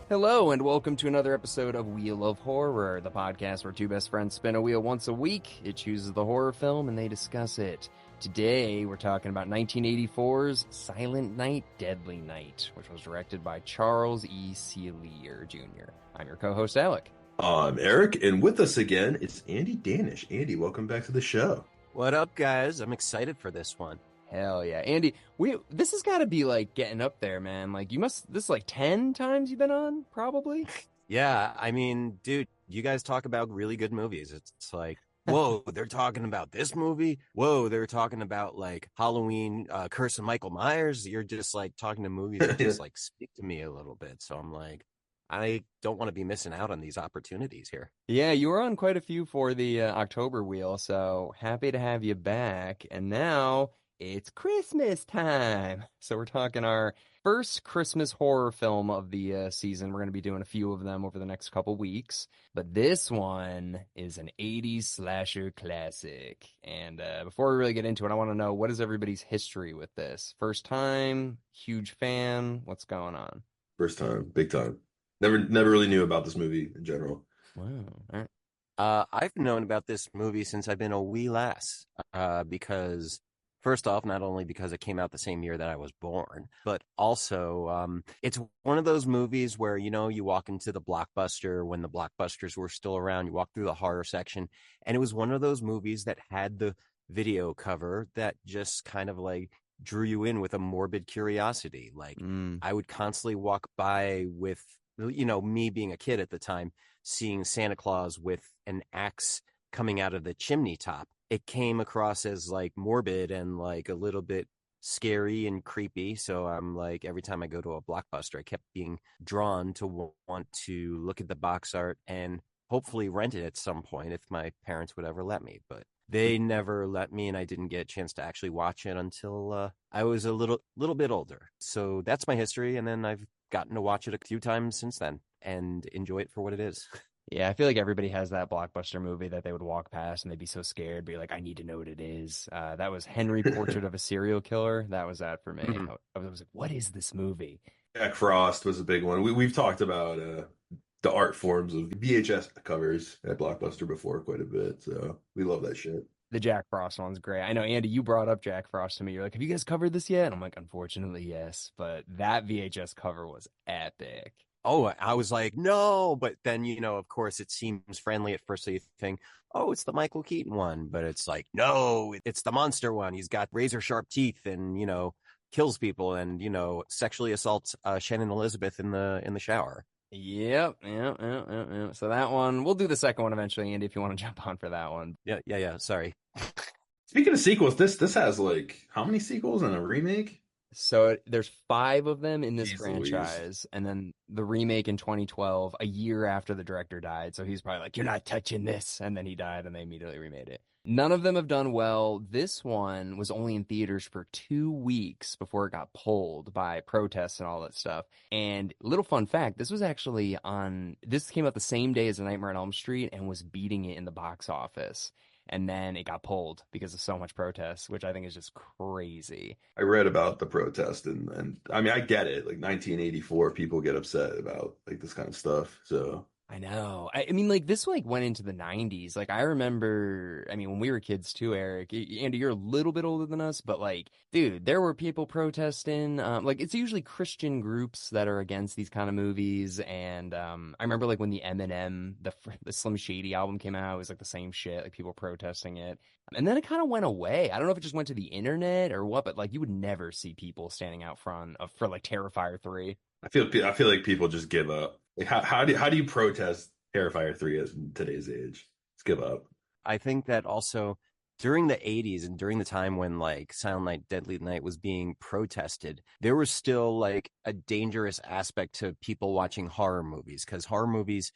Hello, and welcome to another episode of Wheel of Horror, the podcast where two best friends spin a wheel once a week. It chooses the horror film and they discuss it. Today, we're talking about 1984's Silent Night, Deadly Night, which was directed by Charles E. Sealier Jr. I'm your co-host, Alec. I'm Eric, and with us again, it's Andy Danish. Andy, welcome back to the show. What up, guys? I'm excited for this one. Hell yeah. Andy, this has got to be like getting up there, man. Like this is like 10 times you've been on, probably? Yeah, I mean, dude, you guys talk about really good movies. It's like, whoa, they're talking about this movie. Whoa, they're talking about like Halloween, Curse of Michael Myers. You're just like talking to movies that just like speak to me a little bit. So I'm like, I don't want to be missing out on these opportunities here. Yeah, you were on quite a few for the October wheel, so happy to have you back. And now it's Christmas time. So we're talking our first Christmas horror film of the season. We're going to be doing a few of them over the next couple weeks. But this one is an 80s slasher classic. And before we really get into it, I want to know, what is everybody's history with this? First time? Huge fan? What's going on? First time, big time. Never really knew about this movie in general. Wow. All right. I've known about this movie since I've been a wee lass, because first off, not only because it came out the same year that I was born, but also it's one of those movies where, you know, you walk into the Blockbuster when the Blockbusters were still around, you walk through the horror section, and it was one of those movies that had the video cover that just kind of like drew you in with a morbid curiosity. Like I would constantly walk by with, you know, me being a kid at the time, seeing Santa Claus with an axe coming out of the chimney top. It came across as like morbid and like a little bit scary and creepy. So I'm like, every time I go to a Blockbuster, I kept being drawn to want to look at the box art and hopefully rent it at some point if my parents would ever let me. But they never let me, and I didn't get a chance to actually watch it until I was a little bit older. So that's my history, and then I've gotten to watch it a few times since then and enjoy it for what it is. Yeah, I feel like everybody has that Blockbuster movie that they would walk past and they'd be so scared, be like, I need to know what it is. That was Henry, Portrait of a Serial Killer. That was that for me. Mhm. I was like, what is this movie? Jack Frost was a big one. We've talked about the art forms of VHS covers at Blockbuster before quite a bit, so we love that shit. The Jack Frost one's great. I know, Andy, you brought up Jack Frost to me. You're like, have you guys covered this yet? And I'm like, unfortunately, yes. But that VHS cover was epic. Oh, I was like, no, but then, you know, of course, it seems friendly at first. So you think, oh, it's the Michael Keaton one, but it's like, no, it's the monster one. He's got razor sharp teeth and, you know, kills people and, you know, sexually assaults Shannon Elizabeth in the shower. Yep. So that one, we'll do the second one eventually, Andy, if you want to jump on for that one. Yeah. Sorry. Speaking of sequels, this has like how many sequels and a remake? So there's 5 of them in this Jeez franchise, and then the remake in 2012, a year after the director died. So he's probably like, "You're not touching this," and then he died, and they immediately remade it. None of them have done well. This one was only in theaters for 2 weeks before it got pulled by protests and all that stuff. And little fun fact, this came out the same day as A Nightmare on Elm Street and was beating it in the box office. And then it got pulled because of so much protest, which I think is just crazy. I read about the protest and I mean I get it. Like 1984, people get upset about like this kind of stuff. So I know. I mean, like, this, like, went into the 90s. Like, I remember, I mean, when we were kids, too, Eric. Andy, you're a little bit older than us, but, like, dude, there were people protesting. Like, it's usually Christian groups that are against these kind of movies. And I remember, like, when the Eminem, the Slim Shady album came out, it was, like, the same shit, like, people protesting it. And then it kind of went away. I don't know if it just went to the internet or what, but, like, you would never see people standing out front for, like, Terrifier 3. I feel like people just give up. Like how do you protest Terrifier 3 as in today's age? Just give up. I think that also during the 80s and during the time when like Silent Night, Deadly Night was being protested, there was still like a dangerous aspect to people watching horror movies, because horror movies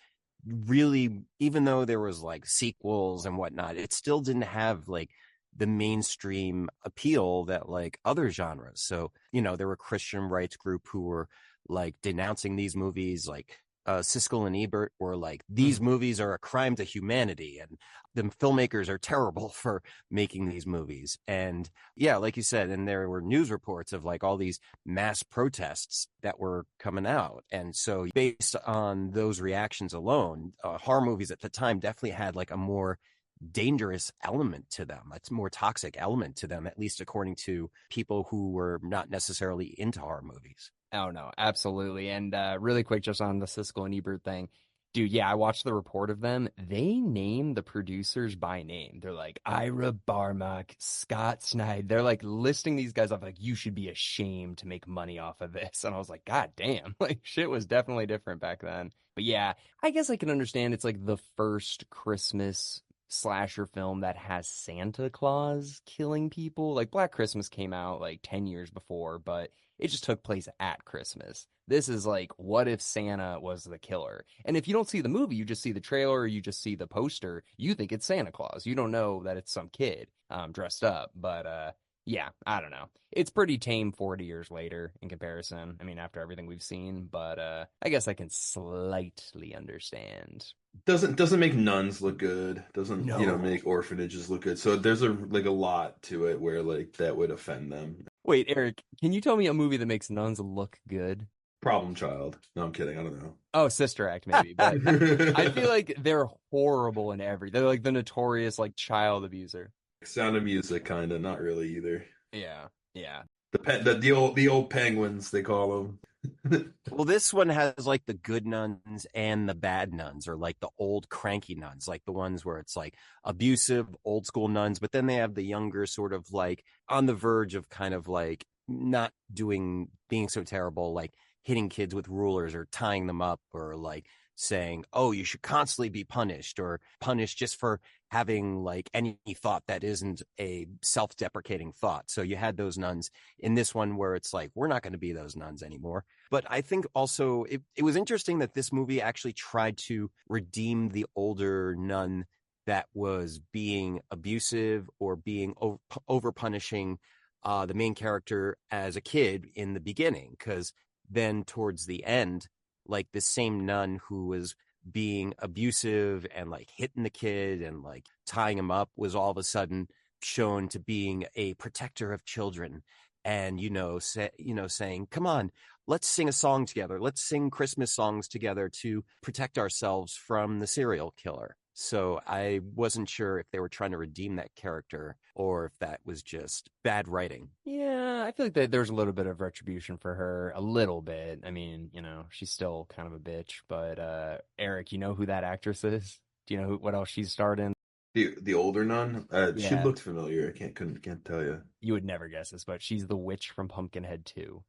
really, even though there was like sequels and whatnot, it still didn't have like the mainstream appeal that like other genres. So, you know, there were Christian rights group who were like denouncing these movies, like Siskel and Ebert were like, these movies are a crime to humanity, and the filmmakers are terrible for making these movies. And yeah, like you said, and there were news reports of like all these mass protests that were coming out. And so based on those reactions alone, horror movies at the time definitely had like a more dangerous element to them. It's more toxic element to them, at least according to people who were not necessarily into horror movies. Oh no, absolutely. And really quick, just on the Siskel and Ebert thing, dude. Yeah, I watched the report of them. They name the producers by name. They're like Ira Barmach, Scott Snyder. They're like listing these guys off like you should be ashamed to make money off of this. And I was like, God damn, like shit was definitely different back then. But yeah, I guess I can understand. It's like the first Christmas slasher film that has Santa Claus killing people. Like Black Christmas came out like 10 years before, but it just took place at Christmas. This is like, what if Santa was the killer? And if you don't see the movie, you just see the trailer or you just see the poster, you think it's Santa Claus. You don't know that it's some kid dressed up. But yeah, I don't know. It's pretty tame 40 years later in comparison. I mean, after everything we've seen, but I guess I can slightly understand. Doesn't make nuns look good. Doesn't, No. make orphanages look good. So there's a lot to it where like that would offend them. Wait, Eric, can you tell me a movie that makes nuns look good? Problem Child. No, I'm kidding. I don't know. Oh, Sister Act, maybe. But I feel like they're horrible in they're like the notorious like child abuser. Sound of Music, kind of. Not really either. Yeah, yeah. The old penguins they call them. Well, this one has like the good nuns and the bad nuns, or like the old cranky nuns, like the ones where it's like abusive old school nuns, but then they have the younger sort of like on the verge of kind of like not being so terrible, like hitting kids with rulers or tying them up, or like saying, oh, you should constantly be punished, or punished just for having like any thought that isn't a self-deprecating thought. So you had those nuns in this one where it's like, we're not going to be those nuns anymore. But I think also it was interesting that this movie actually tried to redeem the older nun that was being abusive or being over punishing the main character as a kid in the beginning, because then towards the end, like the same nun who was being abusive and like hitting the kid and like tying him up was all of a sudden shown to being a protector of children, and saying, come on, let's sing a song together, let's sing Christmas songs together to protect ourselves from the serial killer. So I wasn't sure if they were trying to redeem that character or if that was just bad writing. Yeah, I feel like that there's a little bit of retribution for her, a little bit. I mean, she's still kind of a bitch, but Eric, you know who that actress is? Do you know what else she's starred in? The older nun. She Yeah, looked familiar. Can't tell you. you would never guess this, but she's the witch from Pumpkinhead 2.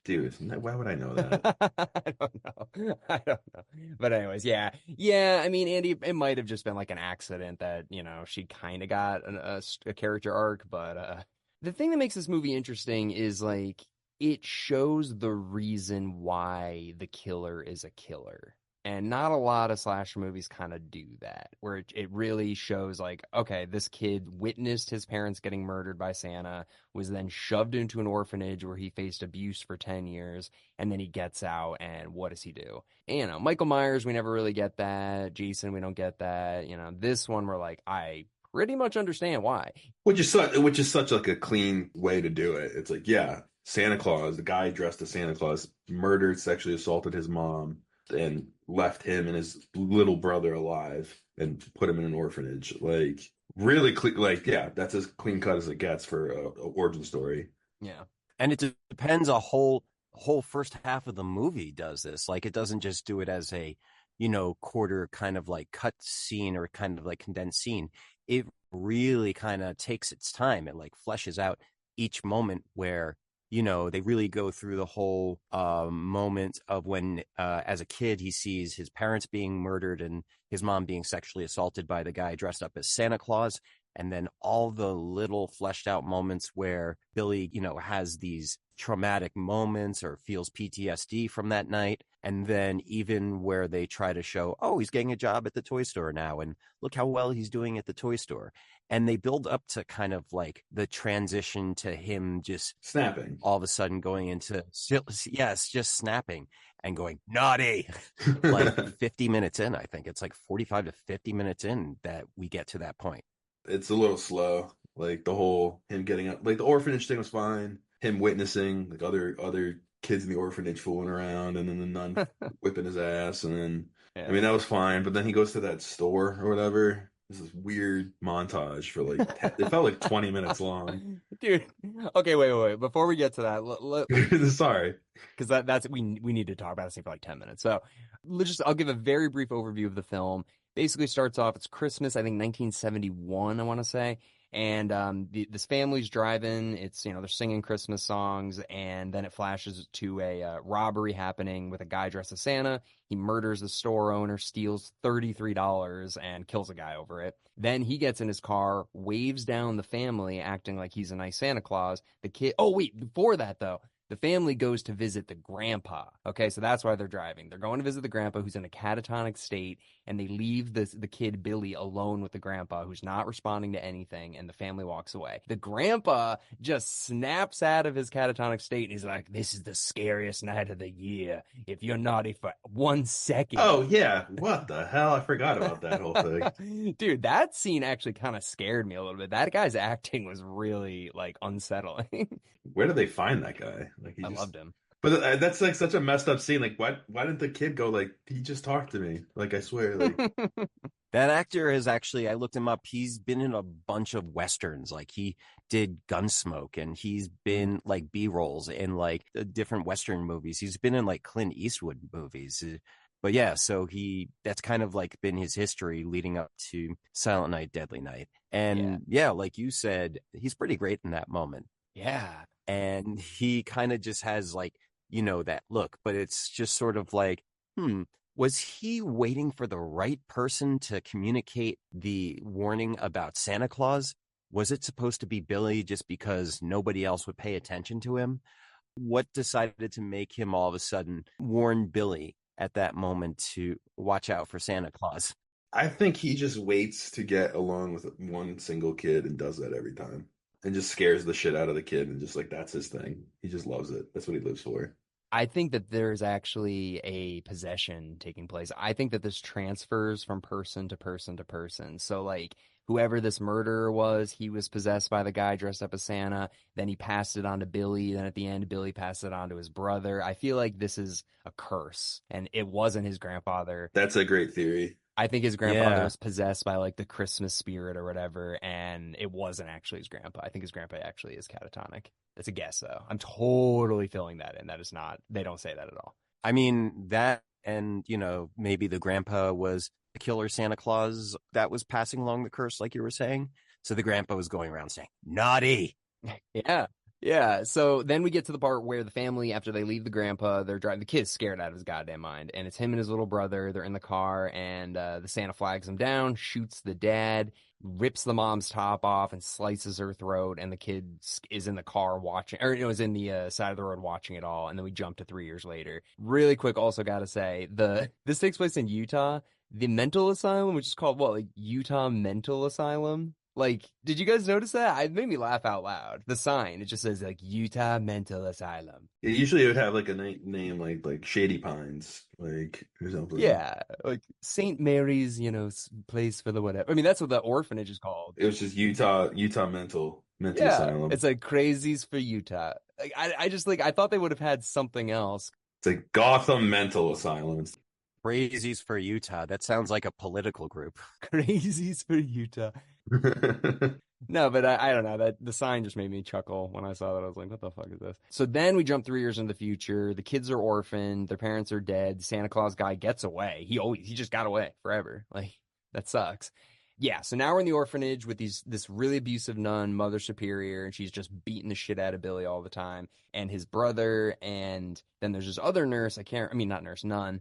Dude, why would I know that? I don't know. I don't know. But anyways, yeah. Yeah, I mean, Andy, it might have just been like an accident that, she kind of got a character arc, but the thing that makes this movie interesting is like it shows the reason why the killer is a killer. And not a lot of slasher movies kind of do that, where it really shows like, okay, this kid witnessed his parents getting murdered by Santa, was then shoved into an orphanage where he faced abuse for 10 years, and then he gets out, and what does he do? And, Michael Myers, we never really get that. Jason, we don't get that. This one, we're like, I pretty much understand why. Which is such like a clean way to do it. It's like, yeah, Santa Claus, the guy dressed as Santa Claus, murdered, sexually assaulted his mom, and left him and his little brother alive and put him in an orphanage. Like really clean, like yeah, that's as clean cut as it gets for a origin story. Yeah. And it depends, a whole first half of the movie does this. Like it doesn't just do it as a quarter kind of like cut scene or kind of like condensed scene. It really kind of takes its time. It like fleshes out each moment where they really go through the whole moment of when, as a kid, he sees his parents being murdered and his mom being sexually assaulted by the guy dressed up as Santa Claus. And then all the little fleshed out moments where Billy, has these traumatic moments or feels PTSD from that night. And then even where they try to show, oh, he's getting a job at the toy store now, and look how well he's doing at the toy store. And they build up to kind of like the transition to him just Snapping. all of a sudden going into, yes, just snapping and going naughty. Like 50 minutes in, I think it's like 45 to 50 minutes in that we get to that point. It's a little slow. Like the whole him getting up, like the orphanage thing was fine. Him witnessing like other kids in the orphanage fooling around, and then the nun whipping his ass, and then I mean that was fine. But then he goes to that store or whatever. This is weird montage for like it felt like 20 minutes long. Dude. Okay, wait. Before we get to that, Sorry, because that's we need to talk about this thing for like 10 minutes. So I'll give a very brief overview of the film. Basically starts off, it's Christmas, I think 1971, I want to say. And this family's driving. It's, they're singing Christmas songs, and then it flashes to a robbery happening with a guy dressed as Santa. He murders the store owner, steals $33, and kills a guy over it. Then he gets in his car, waves down the family, acting like he's a nice Santa Claus. The kid. Oh wait, before that though. The family goes to visit the grandpa. Okay, so that's why they're driving. They're going to visit the grandpa who's in a catatonic state, and they leave the kid Billy alone with the grandpa who's not responding to anything, and the family walks away. The grandpa just snaps out of his catatonic state, and he's like, "This is the scariest night of the year. If you're naughty for 1 second." oh yeah, what the hell? I forgot about that whole thing. Dude, that scene actually kind of scared me a little bit. That guy's acting was really like unsettling. Where did they find that guy? Like I loved him. But that's like such a messed up scene. Like, why didn't the kid go like, he just talked to me? Like, I swear, like That actor is actually, I looked him up. He's been in a bunch of Westerns. Like he did Gunsmoke, and he's been like B-rolls in like different Western movies. He's been in like Clint Eastwood movies. But yeah, so that's kind of like been his history leading up to Silent Night, Deadly Night. And yeah, like you said, he's pretty great in that moment. Yeah. And he kind of just has like, that look, but it's just sort of like, was he waiting for the right person to communicate the warning about Santa Claus? Was it supposed to be Billy just because nobody else would pay attention to him? What decided to make him all of a sudden warn Billy at that moment to watch out for Santa Claus? I think he just waits to get along with one single kid and does that every time. And just scares the shit out of the kid, and just like that's his thing. He just loves it. That's what he lives for. I think that there's actually a possession taking place. I think that this transfers from person to person to person. So like whoever this murderer was, he was possessed by the guy dressed up as Santa. Then he passed it on to Billy. Then at the end, Billy passed it on to his brother. I feel like this is a curse, and it wasn't his grandfather. That's a great theory. I think his grandfather was possessed by like the Christmas spirit or whatever, and it wasn't actually his grandpa. I think his grandpa actually is catatonic. It's a guess though. I'm totally filling that in. That is not, they don't say that at all. I mean, that, and maybe the grandpa was the killer Santa Claus that was passing along the curse, like you were saying. So the grandpa was going around saying, naughty. Yeah. Yeah. So then we get to the part where the family, after they leave the grandpa, they're driving. The kid's scared out of his goddamn mind. And it's him and his little brother. They're in the car, and the Santa flags him down, shoots the dad, rips the mom's top off, and slices her throat. And the kid is in the car watching, or is in the side of the road watching it all. And then we jump to 3 years later. Really quick, also got to say, this takes place in Utah. The mental asylum, which is called what, like Utah Mental Asylum? Like, did you guys notice that? It made me laugh out loud. The sign, it just says like Utah Mental Asylum. Usually it would have like a name like Shady Pines, like or something. Yeah, like St. Mary's, place for the whatever. I mean, that's what the orphanage is called. It was just Utah Mental Asylum. It's like Crazies for Utah. Like, I just like, I thought they would have had something else. It's like Gotham Mental Asylum. Crazies for Utah. That sounds like a political group. Crazies for Utah. No, but I don't know. That the sign just made me chuckle when I saw that. I was like, what the fuck is this? So then we jump 3 years in the future. The kids are orphaned. Their parents are dead. Santa Claus guy gets away. He just got away forever. Like, that sucks. Yeah, so now we're in the orphanage with this really abusive nun, Mother Superior, and she's just beating the shit out of Billy all the time. And his brother, and then there's this other nurse, nun.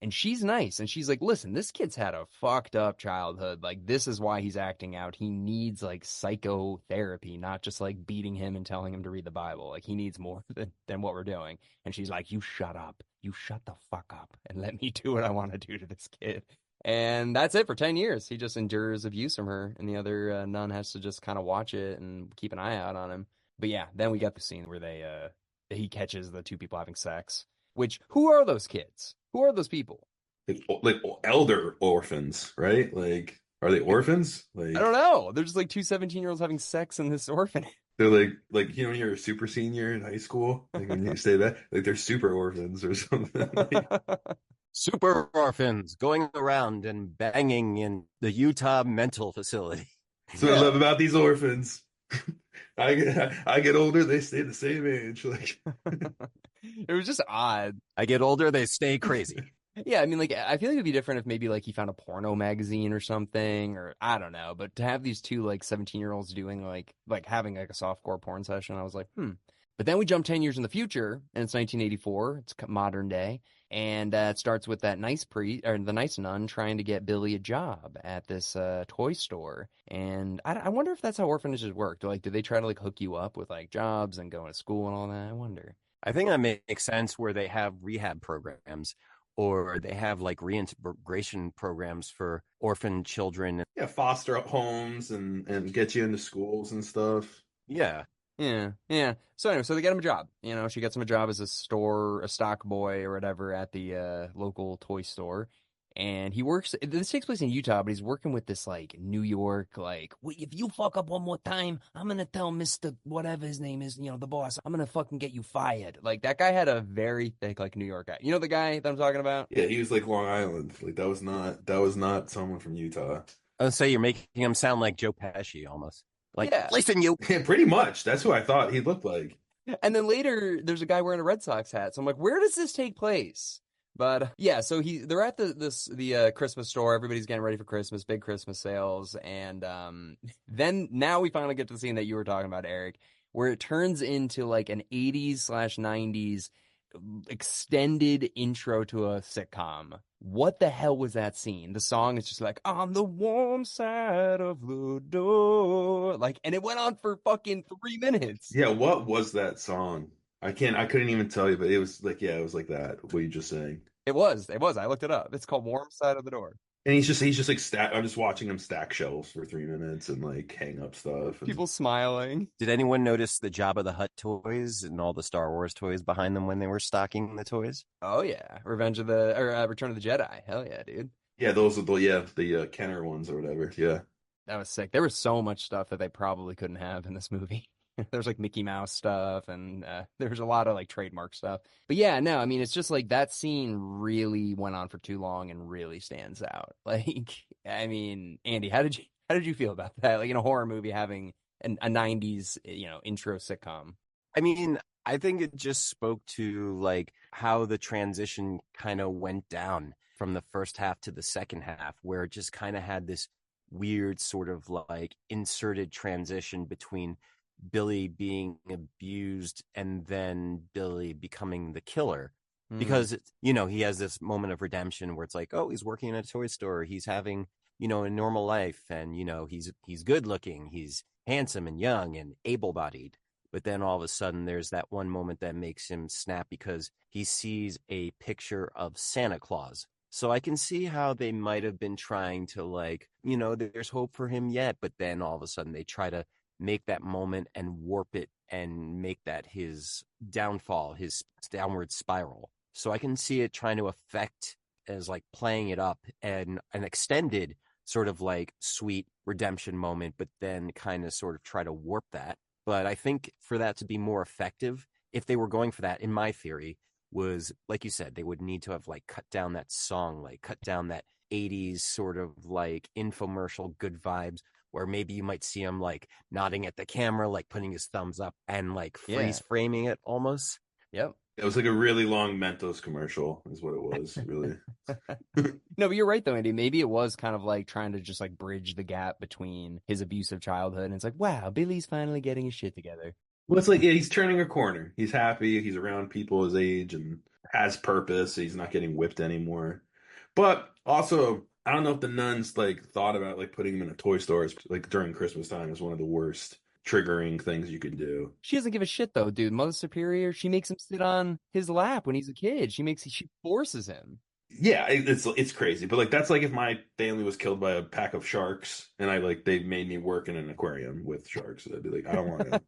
And she's nice. And she's like, listen, this kid's had a fucked up childhood. Like, this is why he's acting out. He needs like psychotherapy, not just like beating him and telling him to read the Bible. Like, he needs more than what we're doing. And she's like, you shut up. You shut the fuck up and let me do what I want to do to this kid. And that's it for 10 years. He just endures abuse from her. And the other nun has to just kind of watch it and keep an eye out on him. But yeah, then we got the scene where he catches the two people having sex. Which, who are those kids? Who are those people? Like elder orphans, right? Like, are they orphans? I don't know. They're just like two 17-year-olds having sex in this orphanage. They're like when you're a super senior in high school, like when you say that, like they're super orphans or something. Super orphans going around and banging in the Utah mental facility. That's what I love about these orphans. I get older, they stay the same age. Like it was just odd. I get older, they stay crazy. Yeah, I mean, like, I feel like it'd be different if maybe, like, he found a porno magazine or something, or I don't know. But to have these two, like, 17-year-olds doing, like having, like, a softcore porn session, I was like, But then we jump 10 years in the future, and it's 1984. It's modern day. And it starts with that the nice nun trying to get Billy a job at this toy store. And I wonder if that's how orphanages work. Do they try to, like, hook you up with, like, jobs and going to school and all that? I wonder. I think that makes sense where they have rehab programs or they have like reintegration programs for orphan children. Yeah, foster homes and get you into schools and stuff. Yeah. Yeah. So anyway, so they get him a job. You know, she gets him a job as a stock boy or whatever at the local toy store. And he works, this takes place in Utah, but he's working with this, like, New York, like, if you fuck up one more time, I'm going to tell Mr. whatever his name is, the boss, I'm going to fucking get you fired. Like, that guy had a very thick, like, New York guy. You know the guy that I'm talking about? Yeah, he was like Long Island. Like, that was not someone from Utah. I would say you're making him sound like Joe Pesci almost. Like, yeah. Listen, you. Yeah, pretty much. That's who I thought he looked like. And then later, there's a guy wearing a Red Sox hat. So I'm like, where does this take place? But yeah, so they're at the Christmas store. Everybody's getting ready for Christmas, big Christmas sales, and then now we finally get to the scene that you were talking about, Eric, where it turns into like an 80s/90s extended intro to a sitcom. What the hell was that scene? The song is just like, on the warm side of the door, like, and it went on for fucking 3 minutes. Yeah, what was that song? I couldn't even tell you, but it was like, yeah, it was like that. What you just saying? It was. I looked it up. It's called Warm Side of the Door. And he's just like I'm just watching him stack shelves for 3 minutes and like hang up stuff. And... People smiling. Did anyone notice the Jabba the Hutt toys and all the Star Wars toys behind them when they were stocking the toys? Oh yeah, Return of the Jedi. Hell yeah, dude. Yeah, those are the Kenner ones or whatever. Yeah, that was sick. There was so much stuff that they probably couldn't have in this movie. There's like Mickey Mouse stuff and there's a lot of like trademark stuff. But yeah, no, I mean, it's just like that scene really went on for too long and really stands out. Like, I mean, Andy, how did you feel about that? Like in a horror movie having a 90s, intro sitcom. I mean, I think it just spoke to like how the transition kind of went down from the first half to the second half, where it just kind of had this weird sort of like inserted transition between Billy being abused and then Billy becoming the killer. Because, he has this moment of redemption where it's like, oh, he's working in a toy store. He's having, a normal life. And, he's good looking. He's handsome and young and able bodied. But then all of a sudden there's that one moment that makes him snap because he sees a picture of Santa Claus. So I can see how they might have been trying to like, there's hope for him yet. But then all of a sudden they try to make that moment and warp it and make that his downfall, his downward spiral. So I can see it trying to affect as like playing it up and an extended sort of like sweet redemption moment, but then kind of sort of try to warp that. But I think for that to be more effective, if they were going for that, in my theory, was like you said, they would need to have like cut down that song, like cut down that 80s sort of like infomercial good vibes, where maybe you might see him like nodding at the camera, like putting his thumbs up and like freeze framing it almost. Yep. It was like a really long Mentos commercial is what it was, really. No, but you're right though, Andy. Maybe it was kind of like trying to just like bridge the gap between his abusive childhood and it's like, wow, Billy's finally getting his shit together. Well, it's like, yeah, he's turning a corner. He's happy. He's around people his age and has purpose. He's not getting whipped anymore. But also, I don't know if the nuns like thought about like putting him in a toy store like during Christmas time is one of the worst triggering things you can do. She doesn't give a shit though, dude. Mother Superior, she makes him sit on his lap when he's a kid. She forces him. Yeah, it's crazy, but like that's like if my family was killed by a pack of sharks and I like they made me work in an aquarium with sharks. I'd be like, I don't want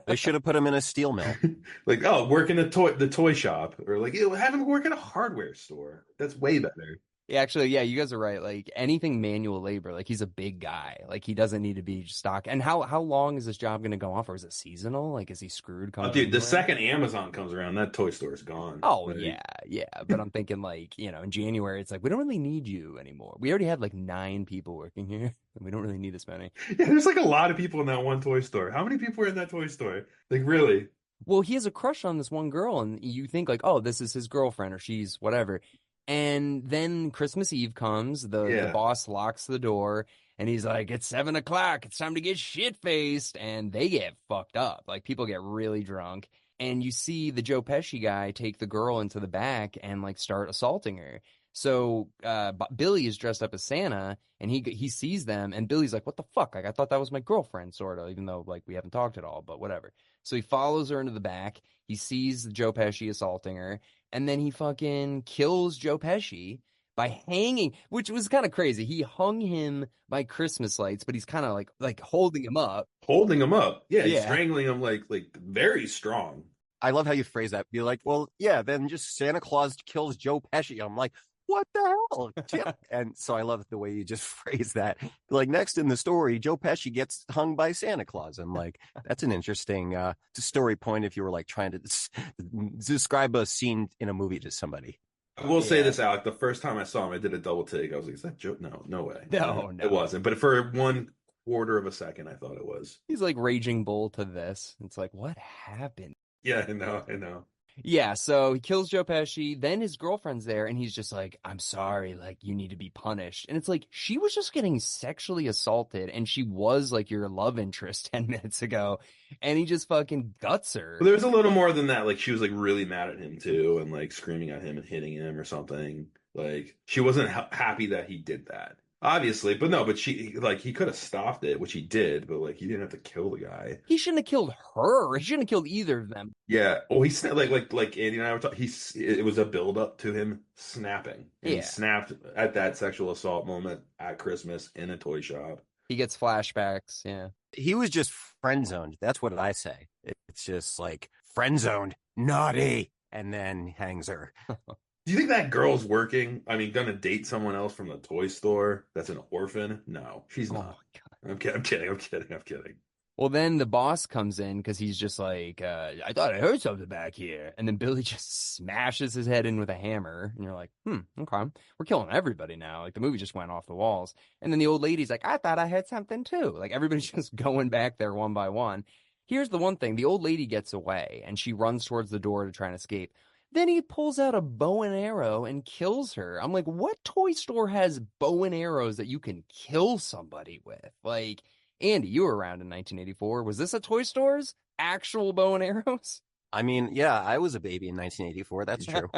They should have put him in a steel mill. to. Like, oh, work in the toy shop, or like have him work in a hardware store. That's way better. Yeah, actually, yeah, you guys are right. Like anything manual labor, like he's a big guy. Like he doesn't need to be stock. And how long is this job going to go on for? Is it seasonal? Like is he screwed Oh, come dude, the January? second Amazon comes around, that toy store is gone. Oh Like, yeah, yeah. But I'm thinking like, in January it's like we don't really need you anymore. We already have like 9 people working here. And we don't really need this many. yeah, there's like a lot of people in that one toy store. How many people are in that toy store? Like, really? Well, he has a crush on this one girl, and you think like, oh, this is his girlfriend or she's whatever. And then Christmas Eve comes, the Yeah. boss locks the door, and he's like, it's 7 o'clock, it's time to get shit faced, and they get fucked up. Like people get really drunk, and you see the Joe Pesci guy take the girl into the back and like start assaulting her. So Billy is dressed up as Santa, and he sees them, and Billy's like, "What the fuck? Like I thought that was my girlfriend, sort of, even though like we haven't talked at all, but whatever." So he follows her into the back. He sees Joe Pesci assaulting her, and then he fucking kills Joe Pesci by hanging, which was kind of crazy. He hung him by Christmas lights, but he's kind of like holding him up. Holding him up. Yeah, he's Yeah. strangling him like very strong. I love how you phrase that. Be like, well, yeah, then just Santa Claus kills Joe Pesci. I'm like, what the hell? Yeah. And so I love the way you just phrase that. Like next in the story, Joe Pesci gets hung by Santa Claus. I'm like, that's an interesting story point if you were like trying to describe a scene in a movie to somebody. I will say Yeah. this, Alec. The first time I saw him, I did a double take. I was like, "Is that Joe? No, no way. No, It no. wasn't." But for 1/4 of a second, I thought it was. He's like Raging Bull to this. It's like, what happened? Yeah, I know, I know. Yeah, so he kills Joe Pesci. Then his girlfriend's there, and he's just like, I'm sorry, like, you need to be punished. And it's like, she was just getting sexually assaulted, and she was like your love interest 10 minutes ago, and he just fucking guts her. But there was a little more than that. Like she was like really mad at him too, and like screaming at him and hitting him or something. Like she wasn't happy that he did that. Obviously, but no, but she like he could have stopped it, which he did, but like he didn't have to kill the guy. He shouldn't have killed her. He shouldn't have killed either of them. Yeah. Oh, he like Andy and I were talking. It was a build up to him snapping, and he Yeah. snapped at that sexual assault moment at Christmas in a toy shop. He gets flashbacks, yeah. He was just friend zoned. That's what I say. It's just like friend zoned, naughty, and then hangs her. Do you think that girl's working? I mean, gonna date someone else from the toy store that's an orphan? No, she's Oh not. my God. I'm kidding. Well, then the boss comes in because he's just like, I thought I heard something back here. And then Billy just smashes his head in with a hammer. And you're like, okay. We're killing everybody now. Like the movie just went off the walls. And then the old lady's like, I thought I heard something too. Like everybody's just going back there one by one. Here's the one thing. The old lady gets away and she runs towards the door to try and escape. Then he pulls out a bow and arrow and kills her. I'm like, what toy store has bow and arrows that you can kill somebody with? Like, Andy, you were around in 1984. Was this a toy store's actual bow and arrows? I mean, yeah, I was a baby in 1984. That's true.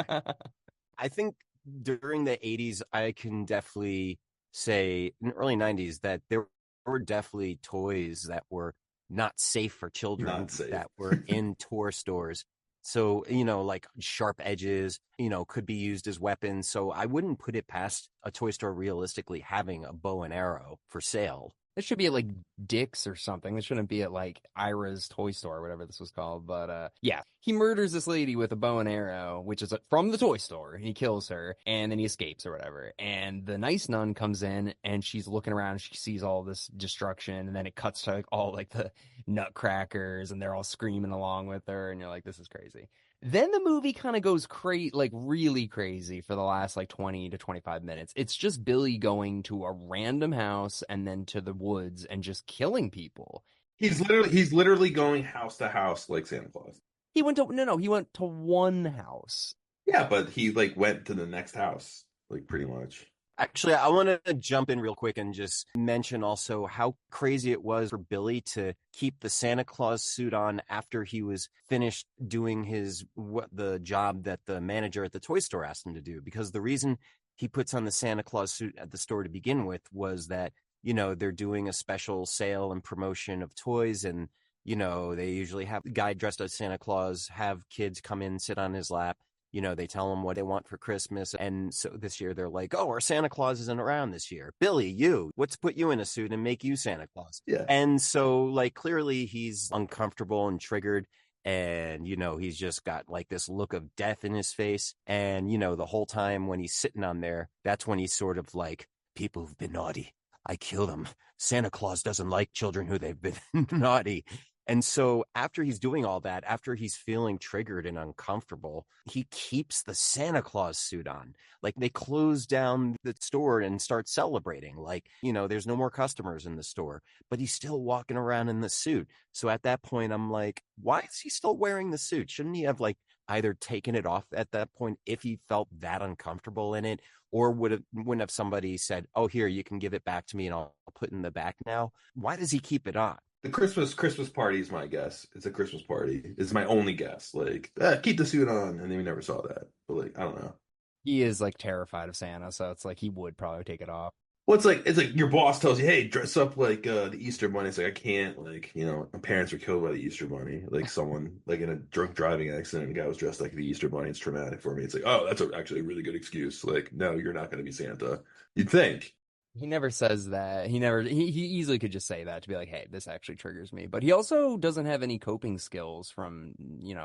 I think during the 80s, I can definitely say in the early 90s that there were definitely toys that were not safe for children Not safe. that were in toy stores. So, like sharp edges, could be used as weapons. So I wouldn't put it past a toy store realistically having a bow and arrow for sale. This should be at like Dick's or something. This shouldn't be at like Ira's toy store or whatever this was called. But yeah, he murders this lady with a bow and arrow, which is from the toy store. He kills her and then he escapes or whatever. And the nice nun comes in and she's looking around. And she sees all this destruction. And then it cuts to like all like the nutcrackers and they're all screaming along with her. And you're like, this is crazy. Then the movie kind of goes like really crazy for the last like 20 to 25 minutes. It's just Billy going to a random house and then to the woods and just killing people. He's literally going house to house like Santa Claus. He went to he went to one house. Yeah, but he like went to the next house, like pretty much. Actually, I want to jump in real quick and just mention also how crazy it was for Billy to keep the Santa Claus suit on after he was finished doing the job that the manager at the toy store asked him to do. Because the reason he puts on the Santa Claus suit at the store to begin with was that, they're doing a special sale and promotion of toys. And, they usually have the guy dressed as Santa Claus have kids come in, sit on his lap. They tell him what they want for Christmas. And so this year they're like, oh, our Santa Claus isn't around this year. Billy, what's put you in a suit and make you Santa Claus? Yeah. And so, like, clearly he's uncomfortable and triggered. And, he's just got like this look of death in his face. And, the whole time when he's sitting on there, that's when he's sort of like, people who've been naughty, I kill them. Santa Claus doesn't like children who they've been naughty. And so after he's doing all that, after he's feeling triggered and uncomfortable, he keeps the Santa Claus suit on. Like, they close down the store and start celebrating. Like, there's no more customers in the store, but he's still walking around in the suit. So at that point, I'm like, why is he still wearing the suit? Shouldn't he have like either taken it off at that point if he felt that uncomfortable in it? Or wouldn't have somebody said, oh, here, you can give it back to me and I'll put it in the back now? Why does he keep it on? The Christmas party is my guess. It's a Christmas party. It's my only guess. Like, keep the suit on, and then we never saw that. But like, I don't know. He is like terrified of Santa, so it's like he would probably take it off. Well, it's like your boss tells you, "Hey, dress up like the Easter Bunny." It's like, I can't. Like, my parents were killed by the Easter Bunny. Like, someone like in a drunk driving accident, a guy was dressed like the Easter Bunny. It's traumatic for me. It's like, oh, that's actually a really good excuse. Like, no, you're not going to be Santa. You'd think. He never says that. He easily could just say that to be like, hey, this actually triggers me. But he also doesn't have any coping skills from,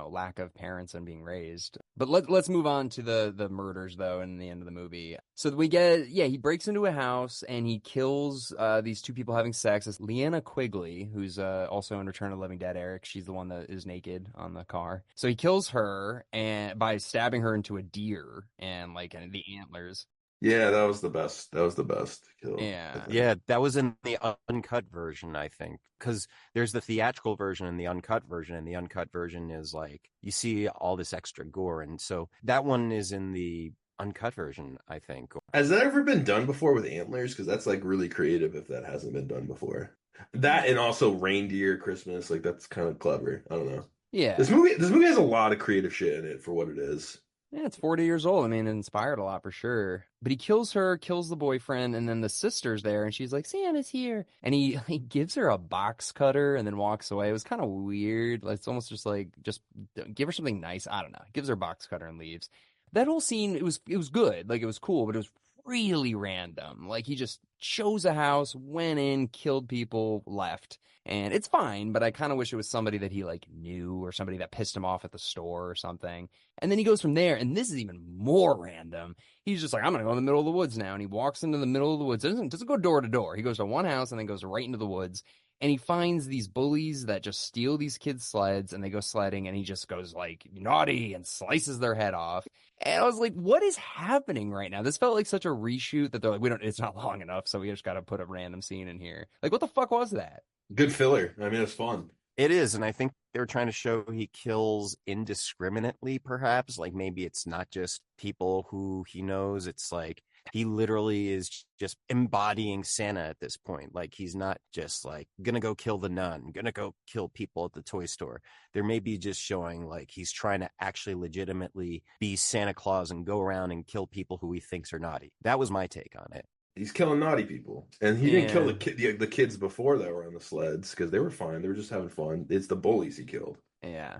lack of parents and being raised. But let's move on to the murders, though, in the end of the movie. So he breaks into a house and he kills these two people having sex. It's Leanna Quigley, who's also in Return of the Living Dead, Eric. She's the one that is naked on the car. So he kills her and by stabbing her into a deer and the antlers. Yeah, that was the best. That was the best kill. Yeah, that was in the uncut version, I think, because there's the theatrical version and the uncut version, and the uncut version is like you see all this extra gore, and so that one is in the uncut version, I think. Has that ever been done before with antlers? Because that's like really creative if that hasn't been done before. That and also reindeer Christmas, like that's kind of clever. I don't know. Yeah. This movie has a lot of creative shit in it for what it is. Yeah, it's 40 years old. I mean, it inspired a lot for sure. But he kills her, kills the boyfriend, and then the sister's there, and she's like, Santa's here. And he gives her a box cutter and then walks away. It was kind of weird. It's almost just like, just give her something nice. I don't know. Gives her a box cutter and leaves. That whole scene, it was good. Like, it was cool, but it was really random. Like, he just chose a house, went in, killed people, left. And it's fine, but I kind of wish it was somebody that he knew or somebody that pissed him off at the store or something. And then he goes from there, and this is even more random. He's just like, I'm going to go in the middle of the woods now. And he walks into the middle of the woods. Doesn't go door to door. He goes to one house and then goes right into the woods. And he finds these bullies that just steal these kids' sleds, and they go sledding, and he just goes naughty and slices their head off. And I was like, what is happening right now? This felt like such a reshoot that they're like, it's not long enough, so we just got to put a random scene in here. Like, what the fuck was that? Good filler. I mean, it's fun. It is, and I think they're trying to show he kills indiscriminately, perhaps. Like, maybe it's not just people who he knows. It's like he literally is just embodying Santa at this point. Like, he's not just like gonna go kill the nun, gonna go kill people at the toy store. There may be just showing like he's trying to actually legitimately be Santa Claus and go around and kill people who he thinks are naughty. That was my take on it. He's killing naughty people, and he didn't kill the kids before that were on the sleds because they were fine. They were just having fun. It's the bullies he killed. Yeah.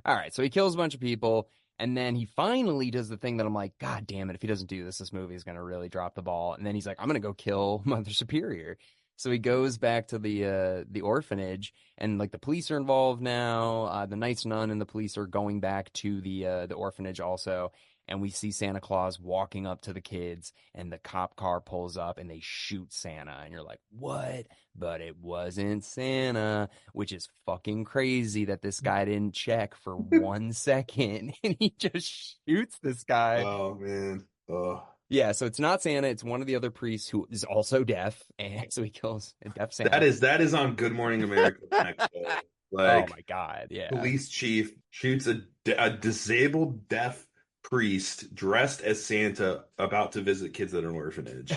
All right, so he kills a bunch of people, and then he finally does the thing that I'm like, God damn it! If he doesn't do this, this movie is gonna really drop the ball. And then he's like, I'm gonna go kill Mother Superior. So he goes back to the orphanage, and the police are involved now. The nice nun and the police are going back to the orphanage also. And we see Santa Claus walking up to the kids, and the cop car pulls up, and they shoot Santa. And you're like, what? But it wasn't Santa, which is fucking crazy that this guy didn't check for 1 second, and he just shoots this guy. Oh, man. Oh. Yeah, so it's not Santa. It's one of the other priests who is also deaf, and so he kills a deaf Santa. That is on Good Morning America next day. Oh, my God, yeah. Police chief shoots a disabled, deaf priest dressed as Santa about to visit kids at an orphanage.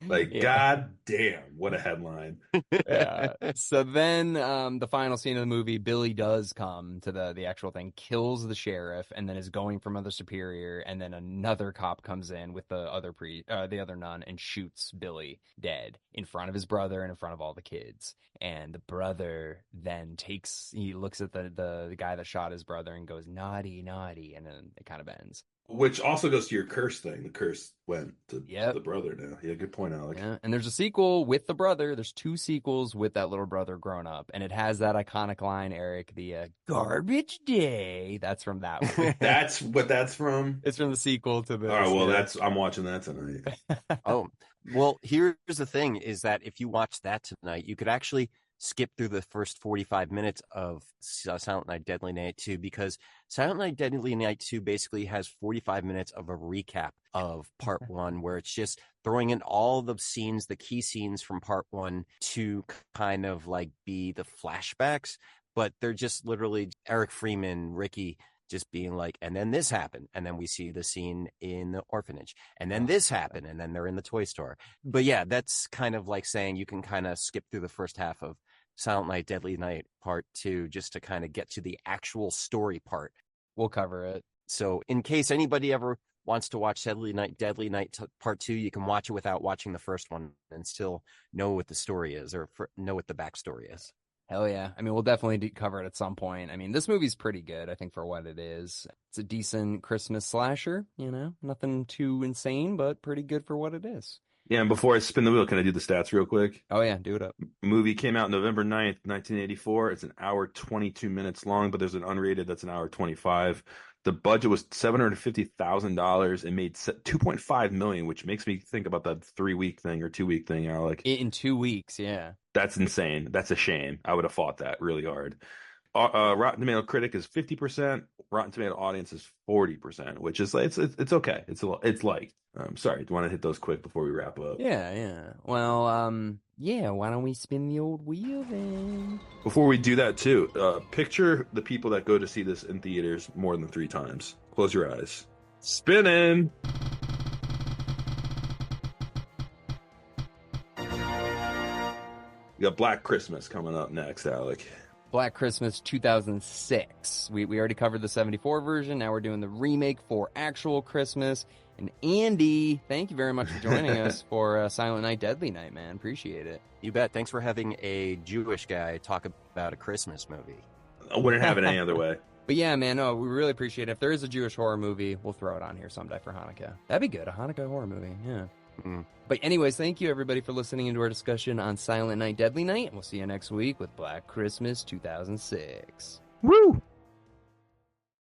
Like, Yeah. god damn, what a headline. Yeah. So then the final scene of the movie, Billy does come to the actual thing, kills the sheriff, and then is going for Mother Superior, and then another cop comes in with the other nun and shoots Billy dead in front of his brother and in front of all the kids. And the brother then he looks at the guy that shot his brother and goes, naughty, naughty, and then it kind of ends. Which also goes to your curse thing. The curse went to Yep. the brother now. Yeah, good point, Alec. Yeah, and there's a sequel with the brother. There's 2 sequels with that little brother grown up, and it has that iconic line, Eric, the garbage day. That's from that one. That's what that's from. It's from the sequel to this. All right, well, yeah. I'm watching that tonight. Oh, well, here's the thing is that if you watch that tonight, you could actually skip through the first 45 minutes of Silent Night, Deadly Night 2, because Silent Night, Deadly Night 2 basically has 45 minutes of a recap of part 1, where it's just throwing in all the scenes, the key scenes from part 1 to kind of like be the flashbacks, but they're just literally Eric Freeman, Ricky, just being like, and then this happened. And then we see the scene in the orphanage. And then this happened. And then they're in the toy store. But yeah, that's kind of like saying you can kind of skip through the first half of Silent Night, Deadly Night Part 2 just to kind of get to the actual story part. We'll cover it. So in case anybody ever wants to watch Deadly Night Part 2, you can watch it without watching the first one and still know what the story is or know what the backstory is. Hell yeah. I mean, we'll definitely cover it at some point. I mean, this movie's pretty good, I think, for what it is. It's a decent Christmas slasher, nothing too insane, but pretty good for what it is. Yeah, and before I spin the wheel, can I do the stats real quick? Oh, yeah, do it up. Movie came out November 9th, 1984. It's an hour 22 minutes long, but there's an unrated that's an hour 25. The budget was $750,000 and made $2.5 million, which makes me think about that 3-week thing or 2-week thing, Alec. In 2 weeks, yeah. That's insane. That's a shame. I would have fought that really hard. Rotten Tomato critic is 50%. Rotten Tomato audience is 40%, which is it's okay. It's like. Sorry, do you want to hit those quick before we wrap up? Yeah. Well, yeah. Why don't we spin the old wheel then? Before we do that too, picture the people that go to see this in theaters more than 3 times. Close your eyes. Spinning. We got Black Christmas coming up next, Alec. Black Christmas 2006. We already covered the 74 version. Now we're doing the remake for actual Christmas. And Andy, thank you very much for joining us for Silent Night, Deadly Night, man. Appreciate it. You bet. Thanks for having a Jewish guy talk about a Christmas movie. I wouldn't have it any other way. But yeah, man, no, we really appreciate it. If there is a Jewish horror movie, we'll throw it on here someday for Hanukkah. That'd be good, a Hanukkah horror movie, yeah. But anyways, thank you everybody for listening into our discussion on Silent Night, Deadly Night. And we'll see you next week with Black Christmas 2006. Woo!